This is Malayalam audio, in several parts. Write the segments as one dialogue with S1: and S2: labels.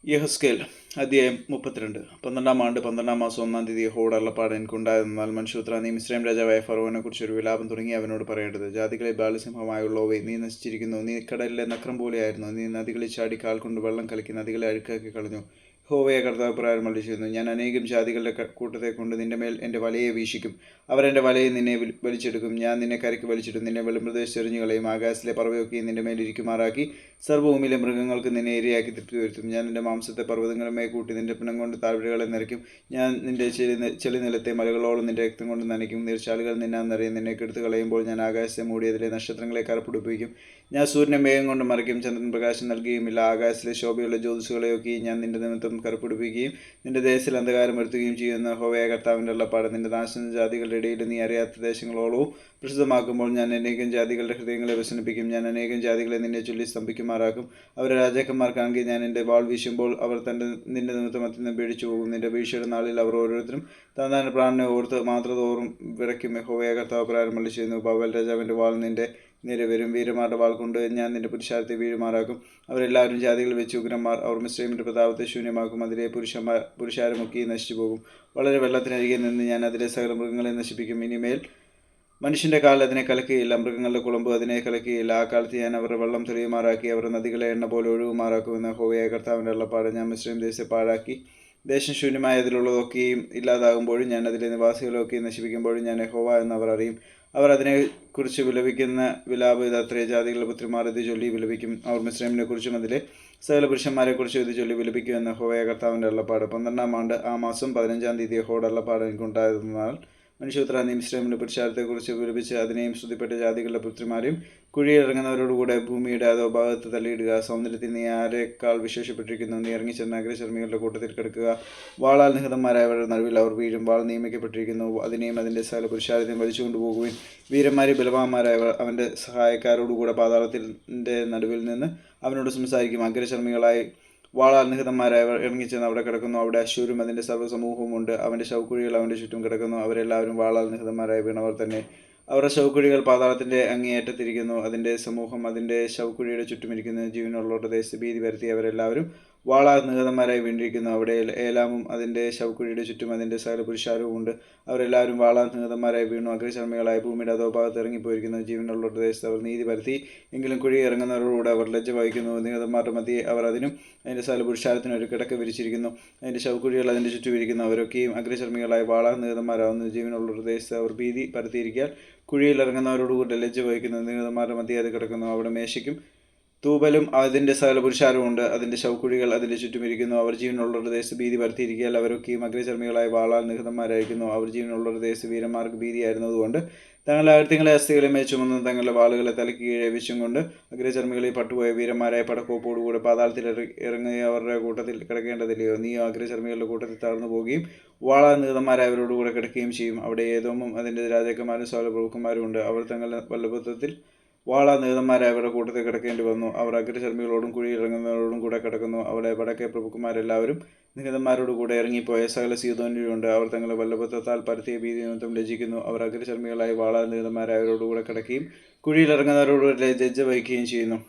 S1: യഹസ്കേൽ അധ്യായം 32. 12-ാം ആണ്ട് 12-ാം മാസം 1-ാം തീയതി യഹോവയുടെ അരുളപ്പാട് എനിക്കുണ്ടായതെന്നാൽ, മനുഷ്യപുത്രാ, നീ മിസ്രയീം രാജാവായ ഫറവോനെക്കുറിച്ച് ഒരു വിലാപം തുടങ്ങി അവനോട് പറയേണ്ടത്: ജാതികളെ ബാലസിംഹമായുള്ളവേ, നീ നശിച്ചിരിക്കുന്നു. നീ കടലിലെ നക്രം പോലെയായിരുന്നു. നീ നദികളിൽ ചാടി കാൽ കൊണ്ട് വെള്ളം കലക്കി നദികളെ അഴുക്കാക്കി കളഞ്ഞു. യഹോവയായ കർത്താവ് ഇപ്രകാരം അരുളിച്ചെയ്യുന്നു: ഞാൻ അനേകം ജാതികളുടെ കൂട്ടത്തെ കൊണ്ട് നിന്റെ മേൽ എൻ്റെ വലയെ വീശിക്കും. അവർ എൻ്റെ വലയിൽ നിന്നെ വലിച്ചെടുക്കും. ഞാൻ നിന്നെ കരയ്ക്ക് വലിച്ചിടും. നിന്നെ വെളിമ്പ്രദേശത്ത് എറിഞ്ഞു കളയും. ആകാശത്തിലെ പറവയൊക്കെയും നിന്റെ മേൽ ഇരിക്കുമാറാക്കി സർവ്വഭൂമിയിലെ മൃഗങ്ങൾക്ക് നിന്നെ ഇരയാക്കി തൃപ്തി വരുത്തും. ഞാൻ നിന്റെ മാംസത്തെ പർവ്വതങ്ങളുമേ കൂട്ടി നിന്റെ പിണം കൊണ്ട് താഴ്വരകളെ നിറയ്ക്കും. ഞാൻ നിന്റെ ചെളിനിലത്തെ മലകളോളം നിന്റെ രക്തം കൊണ്ട് നനയ്ക്കും. നീർച്ചാലുകൾ നിന്നാൽ നിറയും. നിന്നെ കെടുത്തു കളയുമ്പോൾ ഞാൻ ആകാശത്തെ മൂടിയതിലെ നക്ഷത്രങ്ങളെ കറുപ്പിടിപ്പിക്കും. ഞാൻ സൂര്യനെ മേഘം കൊണ്ട് മറയ്ക്കും. ചന്ദ്രൻ പ്രകാശം നൽകുകയുമില്ല. ആകാശത്തിലെ ശോഭയുള്ള ജ്യോതിസുകളെയൊക്കെയും ഞാൻ നിന്റെ നിമിത്തം കറുപ്പിടിപ്പിക്കുകയും നിന്റെ ദേശത്തിൽ അന്ധകാരം വരുത്തുകയും ചെയ്യുന്ന യഹോവയായ കർത്താവിൻ്റെ അരുളപ്പാട്. നിന്റെ നാശന ജാതികളുടെ ഇടയിൽ നീ അറിയാത്ത ദേശങ്ങളോളവും പ്രസിദ്ധമാക്കുമ്പോൾ ഞാൻ അനേകം ജാതികളുടെ ഹൃദയങ്ങളെ വ്യസനിപ്പിക്കും. ഞാൻ അനേകം ജാതികളെ നിന്നെ ചൊല്ലി സ്തംഭിക്കുമാറാക്കും. അവരെ രാജാക്കന്മാർക്കാണെങ്കിൽ ഞാൻ എൻ്റെ വാൾ വീശുമ്പോൾ അവർ നിന്റെ നിമിത്തം അത്യന്തം പേടിച്ചു പോകും. നിന്റെ വീഴ്ചയുടെ നാളിൽ അവർ ഓരോരുത്തരും താൻ പ്രാണനെ ഓർത്ത് മാത്രതോറും വിറയ്ക്കും. യഹോവയായ കർത്താവ് ഇപ്രകാരം അരുളിച്ചെയ്യുന്നു: ബാബേൽ രാജാവിൻ്റെ വാൾ നിന്റെ നേരെ വരും. വീരന്മാരുടെ വാൾ കൊണ്ട് ഞാൻ നിന്റെ പുരുഷാരത്തെ വീഴുമാറാക്കും. അവരെല്ലാവരും ജാതികൾ വെച്ച് ഉഗ്രന്മാർ. അവർ മിസ്രയീമിൻ്റെ പ്രതാപത്തെ ശൂന്യമാക്കും. അതിലെ പുരുഷാരമൊക്കെ നശിച്ചു പോകും. വളരെ വെള്ളത്തിനരികെ നിന്ന് ഞാൻ അതിലെ സകല മൃഗങ്ങളെ നശിപ്പിക്കും. ഇനിമേൽ മനുഷ്യൻ്റെ കാൽ അതിനെ കലക്കുകയില്ല, മൃഗങ്ങളുടെ കുളമ്പ് അതിനെ കലക്കുകയില്ല. ആ കാലത്ത് ഞാൻ അവരുടെ വെള്ളം തെളിയുമാറാക്കി അവരുടെ നദികളെ എണ്ണ പോലെ ഒഴുകുമാറാക്കുമെന്ന് യഹോവയായ കർത്താവിൻ്റെ അരുളപ്പാട്. ഞാൻ മിസ്രയീം ദേശത്തെ പാഴാക്കി ദേശം ശൂന്യമായ അതിലുള്ളതൊക്കെയും ഇല്ലാതാകുമ്പോഴും ഞാൻ അതിലെ നിവാസികളൊക്കെയും നശിപ്പിക്കുമ്പോഴും ഞാൻ യഹോവ എന്ന് അവർ അറിയും. അവർ അതിനെക്കുറിച്ച് വിലപിക്കുന്ന വിലാപം ഇതത്രേ: ജാതികളുടെ പുത്രിമാർ ഇത് ചൊല്ലി വിലപിക്കും. അവർ മിസ്രയീമിനെക്കുറിച്ചും അതിലെ സകല പുരുഷന്മാരെക്കുറിച്ചും ഇത് ചൊല്ലി വിലപിക്കുമെന്ന് യഹോവയായ കർത്താവിൻ്റെ അരുളപ്പാട്. 12-ാം ആണ്ട് ആ മാസം 15-ാം തീയതി യഹോവയുടെ അരുളപ്പാട് എനിക്കുണ്ടായതെന്നാൽ, മനുഷ്യപുത്രാ, നീ മിസ്രയീമിൻ്റെ പുരുഷാരത്തെക്കുറിച്ച് വിലപിച്ച് അതിനെയും സ്തുതിപ്പെട്ട ജാതികളുടെ പുത്രിമാരെയും കുഴിയിലിറങ്ങുന്നവരോടുകൂടെ ഭൂമിയുടെ അധോഭാഗത്ത് തള്ളിയിടുക. സൗന്ദര്യത്തിൽ നീ ആരെക്കാൾ വിശേഷപ്പെട്ടിരിക്കുന്നു? നീ ഇറങ്ങിച്ചെന്ന് അഗ്രചർമ്മികളുടെ കൂട്ടത്തിൽ കിടക്കുക. വാളാൽ നിഹതന്മാരായവരുടെ നടുവിൽ അവർ വീഴും. വാൾ നിയമിക്കപ്പെട്ടിരിക്കുന്നു. അതിനെയും അതിൻ്റെ സകല പുരുഷാരത്തെയും വലിച്ചു കൊണ്ടുപോകുവിൻ. വീരന്മാരെ ബലവാന്മാരായവർ അവൻ്റെ സഹായക്കാരോടുകൂടെ പാതാളത്തിൻ്റെ നടുവിൽ നിന്ന് അവനോട് സംസാരിക്കും. അഗ്രചർമ്മികളായി വാളാൽ നിഹതന്മാരായവർ ഇറങ്ങിച്ചെന്ന് അവിടെ കിടക്കുന്നു. അവിടെ അശ്ശൂരും അതിൻ്റെ സർവ്വസമൂഹവും ഉണ്ട്. അവൻ്റെ ശവക്കുഴികൾ അവൻ്റെ ചുറ്റും കിടക്കുന്നു. അവരെല്ലാവരും വാളാൽ നിഹതന്മാരായി വീണവർ തന്നെ. അവരുടെ ശവക്കുഴികൾ പാതാളത്തിൻ്റെ അങ്ങേയറ്റത്തിരിക്കുന്നു. അതിൻ്റെ സമൂഹം അതിൻ്റെ ശവക്കുഴിയുടെ ചുറ്റുമിരിക്കുന്നു. ജീവനുള്ളവരുടെ ദേശത്ത് ഭീതി പരത്തി അവരെല്ലാവരും വാളാൽ നിഹതന്മാരായി വീണ്ടിരിക്കുന്നു. അവിടെ ഏലാമും അതിൻ്റെ ശവക്കുഴിയുടെ ചുറ്റും അതിൻ്റെ സകല പുരുഷാരവും ഉണ്ട്. അവരെല്ലാവരും വാളാൽ നിഹതന്മാരായി വീണു. അഗ്രചർമ്മികളായ ഭൂമിയുടെ അധോഭാഗത്ത് ഇറങ്ങിപ്പോയിരിക്കുന്നു. ജീവനുള്ളവരുടെ ദേശത്ത് അവർ നീതി പരത്തി, എങ്കിലും കുഴി ഇറങ്ങുന്നവരോടുകൂടെ അവർ ലജ്ജ വഹിക്കുന്നു. നിഹതന്മാരുടെ മധ്യേ അവർ അതിനും അതിൻ്റെ സകല പുരുഷാരത്തിനും ഒരു കിടക്ക വിരിച്ചിരിക്കുന്നു. അതിൻ്റെ ശവക്കുഴികൾ അതിൻ്റെ ചുറ്റും ഇരിക്കുന്നു. അവരൊക്കെയും അഗ്രചർമ്മികളായ വാളാൽ നിഹതന്മാരാവുന്നു. ജീവനുള്ളവരുടെ ദേശത്ത് അവർ ഭീതി പരത്തിയിരിക്കാൻ കുഴിയിൽ ഇറങ്ങുന്നവരോടുകൂടെ ലജ്ജ വഹിക്കുന്നു. നിഹതന്മാരുടെ മധ്യേ അത് കിടക്കുന്നു. അവിടെ മേശയ്ക്കും തൂബലും അതിൻ്റെ സകല പുരുഷാരവും ഉണ്ട്. അതിൻ്റെ ശവക്കുഴികൾ അതിൻ്റെ ചുറ്റുമിരിക്കുന്നു. അവർ ജീവനുള്ളവരുടെ ദേശത്ത് ഭീതി പരത്തിയിരിക്കാൻ അവരൊക്കെയും അഗ്രചർമ്മികളായ വാളാൽ നിഹതന്മാരായിരിക്കുന്നു. അവർ ജീവനുള്ളവരുടെ ദേശത്ത് വീരന്മാർക്ക് ഭീതിയായിരുന്നതുകൊണ്ട് തങ്ങളുടെ അകൃത്യങ്ങളെ അസ്ഥികളെ മേച്ചുമെന്ന് തങ്ങളുടെ വാളുകളെ തലയ്ക്ക് കീഴെ വെച്ചും കൊണ്ട് അഗ്രചർമ്മികളിൽ പട്ടുപോയ വീരന്മാരായ പടക്കോപ്പോടുകൂടെ പാതാളത്തിൽ ഇറങ്ങിയവരുടെ കൂട്ടത്തിൽ കിടക്കേണ്ടതില്ലയോ? നീയോ അഗ്രചർമ്മികളുടെ കൂട്ടത്തിൽ തളർന്നു പോവുകയും വാളാൽ നിഹതന്മാരായവരോടുകൂടെ കിടക്കുകയും ചെയ്യും. അവിടെ ഏദോമും അതിൻ്റെ രാജാക്കന്മാരും സകല പ്രഭുക്കന്മാരും ഉണ്ട്. അവർ തങ്ങളുടെ വല്ലഭത്വത്തിൽ വാളാൽ നിഹതന്മാരായവരുടെ കൂട്ടത്തിൽ കിടക്കേണ്ടി വന്നു. അവർ അഗ്രചർമ്മികളോടും കുഴിയിലിറങ്ങുന്നവരോടും കൂടെ കിടക്കുന്നു. അവിടെ വടക്കേ പ്രഭുക്കന്മാരെല്ലാവരും നിഹതന്മാരോട് കൂടെ ഇറങ്ങിപ്പോയ സകല സീദോന്യരുണ്ട്. അവർ തങ്ങളുടെ വല്ലഭത്വത്താൽ പരത്തിയ ഭീതി നിമിത്തം ലജ്ജിക്കുന്നു. അവർ അഗ്രചർമ്മികളായി വാളാൽ നിഹതന്മാരായവരോടുകൂടെ കിടക്കുകയും കുഴിയിലിറങ്ങുന്നവരോട് ലജ്ജ വഹിക്കുകയും ചെയ്യുന്നു.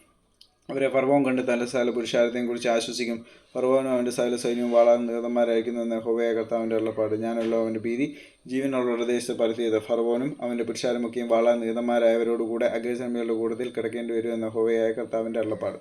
S1: അവരെ ഫറവോൻ കണ്ട് തൻ്റെ സകല പുരുഷാരത്തെയും കുറിച്ച് ആശ്വസിക്കും. ഫറവോനും അവൻ്റെ സകല സൈന്യവും വാളാൽ നിഹതന്മാരായിരിക്കുന്നു എന്ന് യഹോവയായ കർത്താവിൻ്റെ അരുളപ്പാട്. ഞാനല്ലോ അവൻ്റെ ഭീതി ജീവനുള്ളവരുടെ ദേശത്ത് പരത്തിയത്. ഫറവോനും അവൻ്റെ പുരുഷാരമൊക്കെയും വാളാൽ നിഹതന്മാരായവരോടുകൂടെ അഗ്രചർമ്മികളുടെ കൂട്ടത്തിൽ കിടക്കേണ്ടി വരും എന്ന് യഹോവയായ കർത്താവിൻ്റെ അരുളപ്പാട്.